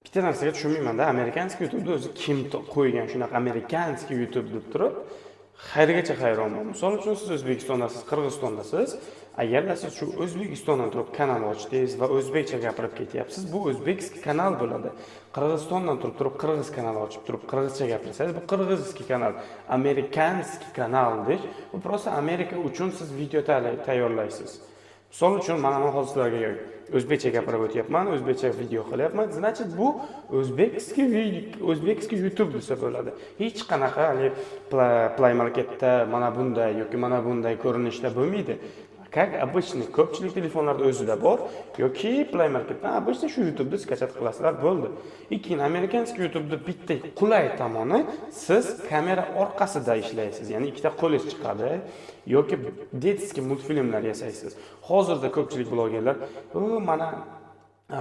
bitta narsaga tushunmayman-da, amerikanskiy YouTube'da o'zi kim qo'ygan shunaqa amerikanskiy YouTube deb turib, xayrgacha hayronman. Misol uchun siz O'zbekistondasiz, Qirg'izistondasiz, agarda siz shu O'zbekistondan turib kanal ochdingiz va o'zbekcha gapirib ketyapsiz, bu o'zbekskiy kanal bo'ladi. Qirg'izistondan turib qirg'iz kanali ochib turib qirg'izcha gapirsangiz, bu qirg'izskiy kanal, amerikanskiy kanal deb, bu prosta Amerika uchun siz video tayyorlaysiz. Misol uchun mana men hozir sizlarga o'zbekcha gapirib o'tyapman, o'zbekcha video qilyapman. Значит, bu o'zbekskiy YouTube desa bo'ladi. Hech qanaqa Play Marketda mana bunday yoki mana bunday ko'rinishda bo'lmaydi. Как обычно, ko'pchilik telefonlarda o'zida bor yoki Play Marketdan обычно shu YouTube'da skachat qilasizlar bo'ldi. Ikkinchi, amerikanskiy YouTube'da bitta qulay tomoni, siz kamera orqasida ishlaysiz, ya'ni ikkita qo'lingiz chiqadi yoki detskiy multfilmlar yasaysiz. Hozirda ko'pchilik blogerlar, mana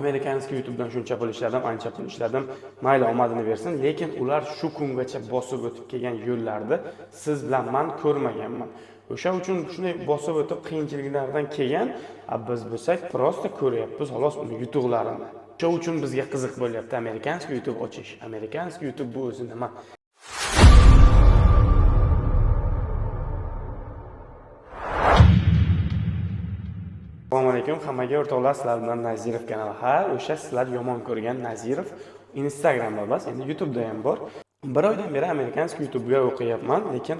amerikanskiy YouTube'dan shuncha pul ishladim, ancha pul ishladim, mayli omadini bersin, lekin ular shu kungacha bosib o'tib kelgan yo'llarni siz bilan men ko'rmaganman. O'sha uchun shunday bosib o'tib qiyinchiliklardan kelgan, biz bo'lsak prosta ko'ryapmiz xolos uni yutuqlarini. O'sha uchun bizga qiziq bo'lyapti amerikanskiy YouTube ochish. Amerikanskiy YouTube bu o'zi nima? Assalomu alaykum, hammaga o'rtoqlar, sizlar bilan Nazirov kanali. Ha, o'sha sizlar yomon ko'rgan Nazirov Instagramda emas, endi YouTube'da ham bor. Bir oydan beri amerikanskiy YouTube'ga o'qiyapman, lekin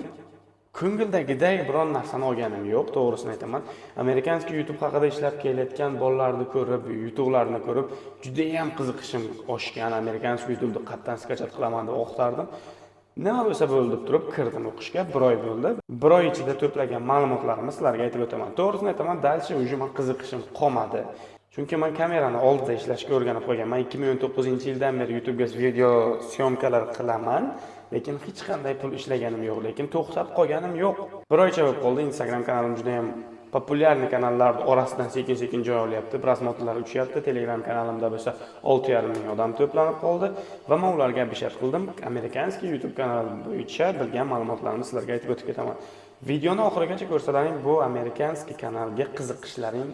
ko'ngildagidek biron narsani olganim yo'q, to'g'risini aytaman. Amerikanskiy YouTube haqida ishlab kelayotgan bolalarni ko'rib, yutuqlarni ko'rib, juda ham qiziqishim oshgan. Amerikanskiy YouTube'da qatdan skachat qilaman deb o'qtardim. Nima bo'lsa bo'ldi deb turib kirdim o'qishga, 1 oy bo'ldi. 1 oy ichida to'plagan ma'lumotlarimni sizlarga aytib o'taman. To'g'risini aytaman, dalcha o'sha men qiziqishim qolmadi. Chunki men kamerani oldida ishlashga o'rganib qolganman. 2019-yildan beri YouTube'ga video syomkalar qilaman. Lekin hech qanday pul ishlaganim yo'q, lekin to'xtab qolganim yo'q. 1 oycha bo'lib qoldi, Instagram kanalim juda ham populyarniy kanallar orasidan sekin-sekin joy olyapti, prosmotrlar uchyapti. Telegram kanalimda bo'lsa 6,5 ming odam to'planib qoldi va men ularga bishat qildim. Amerikanskiy YouTube kanali bo'yicha bilgan ma'lumotlarimni sizlarga aytib o'tib ketaman. Videoni oxirigacha ko'rsalaring, bu amerikanskiy kanalga qiziqishlaring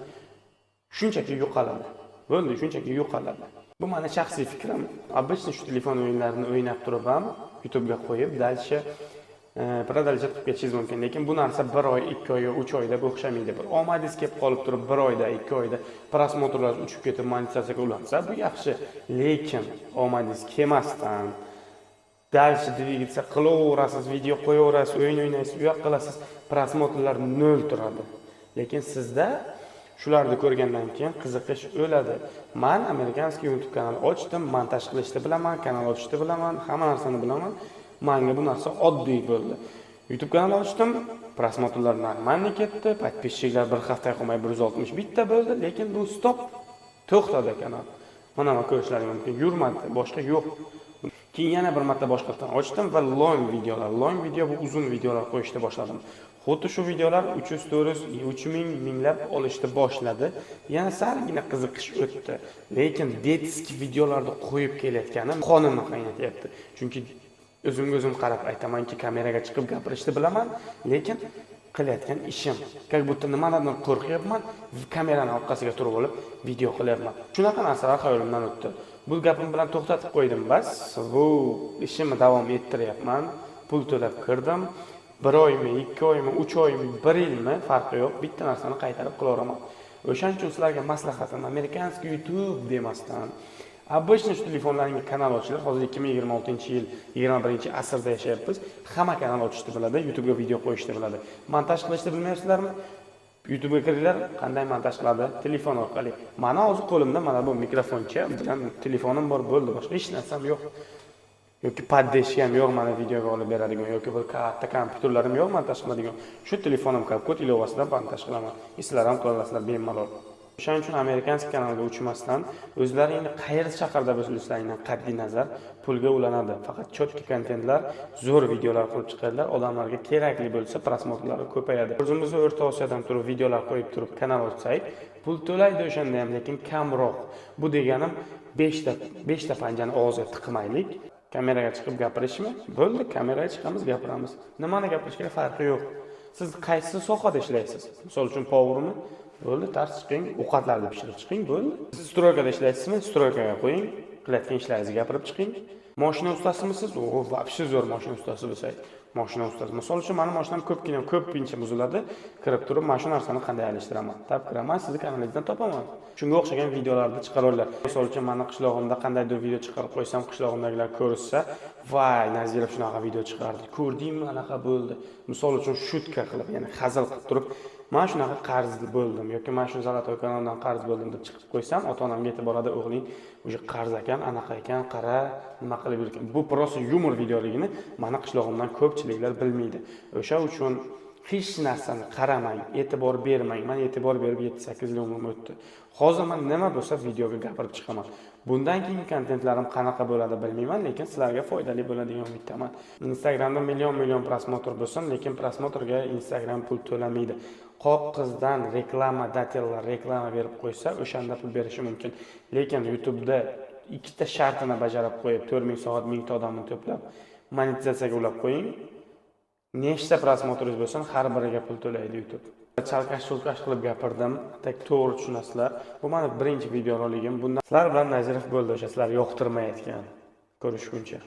shunchaki yo'qoladi. Bo'ldi, shunchaki yo'qoladi. Bu meni shaxsiy fikrim. Обычно shu telefon o'yinlarini o'ynab turib ham YouTube'ga qo'yib, dalcha продолжать qilib ketishingiz mumkin. Lekin bu narsa 1 oy, 2 oy, 3 oyda o'xshamaydi. Bir omadingiz kelib qolib turib 1 oyda, 2 oyda prosmotrlar uchib ketib monetizatsiyaga ulansa, bu yaxshi. Lekin omadingiz kelmasdan dalcha dvigatsiya qilaverasiz, video qo'yaverasiz, o'yin o'ynaysiz, u yoq qilasiz, prosmotrlar 0 turadi. Lekin sizda shularni ko'rgandan keyin qiziqish o'ladi. Men amerikanskiy YouTube kanal ochdim, montaj qilishni bilaman, kanal ochishni bilaman, hamma narsani bilaman. Menga bu narsa oddiy bo'ldi. YouTube kanal ochdim, prosmotrlar normalniy ketdi, подписчиклар bir haftaga qolmay 160 bitta bo'ldi, lekin bu stop, to'xtadi kanal. Mana ko'rishlaring mumkin, yurmadi, boshqa yo'q. Keyin yana bir marta boshqatdan ochdim va long video bu uzun videolar qo'yishni boshladim. Xuddi shu videolar 300, 400, 3000 minglab olishni boshladi. Yana salgina qiziqish o'tdi. Lekin detskiy videolarni qo'yib kelayotganim qonimni qaynatyapti. Chunki o'zim qarab aytamanki, kameraga chiqib gapirishni bilaman, lekin qilayotgan ishim, как будто nimalardan qo'rqyapman, kamerani orqasiga turib olib video qilyapman. Shunaqa narsalar xayolimdan o'tdi. Bu gapim bilan to'xtatib qo'ydim, bas. Bu ishimni davom ettiryapman. Pul to'lab kirdim. 1 oymi, 2 oymi, 3 oymi, 1 yilmi farqi yo'q. Bitta narsani qaytarib qilaveraman. O'shaning uchun sizlarga maslahatim, amerikanskiy YouTube demasdan, обычно shu telefonlaringga kanal ochiladi. Hozir 2026-yil, 21-asrda yashayapmiz. Hamma kanal ochishni biladi, YouTube'ga video qo'yishni biladi. Montaj qilishni bilmaysizlarmi? YouTube'ga kiringlar, qanday montaj qiladi? Telefon orqali. Mana hozir qo'limda mana bu mikrofoncha bilan telefonim bor, bo'ldi, boshqa hech narsam yo'q. Yoki paddeshki ham yo'q, mana videoga olib beradigan yoki bir katta kompyuterlarim yo'q montaj qiladigan. Shu telefonim Capcut ilovasidan montaj qilaman. Sizlar ham qila olasizlar bemalol. O'shaning uchun amerikanskiy kanalga uchmasdan o'zlaringni qayerda shaharda bo'lsangiz qat'iy nazar pulga ulanadi. Faqat chotki kontentlar, zo'r videolar qilib chiqadilar, odamlarga kerakli bo'lsa prosmotrlari ko'payadi. O'zimizni O'rta Osiyodan turib videolar qo'yib turib kanal ochsak, pul to'laydi o'shanda ham, lekin kamroq. Bu deganim 5 ta panjani og'ziga tiqmaylik. Kameraga chiqib gapirishmi? Bo'ldi, kameraga chiqamiz, gapiramiz. Nimani gapirishga farqi yo'q. Siz qaysi sohada ishlaysiz? Misol uchun powermi? Bo'ldi, tars chiqing, ovqatlarni pishirib chiqing, bo'ldi. Siz stroykada ishlaysizmi? Stroykaga qo'ying. qilayotgan ishlaringizni gapirib chiqing. Mashina ustasimisiz? O, вообще zo'r mashina ustasi bo'lsangiz. Mashina ustasi. Misol uchun meni mashinam ko'pincha buziladi. Kirib turib, mana shu narsani qanday almashtiraman? Tab kiraman, sizni kanalingizdan topaman. Shunga o'xshagan videolarni chiqarurlar. Misol uchun meni qishlog'imda qandaydir video chiqarib qo'ysam, qishlog'imdagilar ko'rsa, "Voy, Nazirov shunaqa video chiqardi. Ko'rdingmi, anaqa bo'ldi." Misol uchun shutka qilib, ya'ni hazil qilib turib, "Men shunaqa qarz bo'ldim" yoki "Men shu Zolotoy kanaldan qarz bo'ldim" deb chiqib qo'ysam, ota-onamga aytib boradi, "O'g'ling, o'sha qarz ekan, anaqa ekan, qara, nima qilib yurgan." Bu prosta yumor videoligini meni qishlog'imdan ko'pchiliklar bilmaydi. O'sha uchun hech narsani qaramang, e'tibor bermang. Men e'tibor berib 7-8 yil umrim o'tdi. Hozir men nima bo'lsa videoga gapirib chiqaman. Bundan keyin kontentlarim qanaqa bo'ladi bilmayman, lekin sizlarga foydali bo'ladigan umiddaman. Instagramda million prosmotr bo'lsin, lekin prosmotrga Instagram pul to'lamaydi. Qoq qizdan reklama, datellar reklama berib qo'ysa, o'shanda pul berishi mumkin. Lekin YouTube'da ikkita shartini bajarib qo'yib, 4000 soat 1000 ta odamni to'plab monetizatsiyaga ulab qo'ying. Nechta prosmotringiz bo'lsin, har biriga pul to'laydi YouTube. Chalkash qilib gapirdim. To'g'ri tushunasizlar. Bu meni birinchi video roligim. Bundan sizlar bilan Nazirov bo'ldi, o'sha sizlar yoqtirmayotgan. Ko'rishguncha.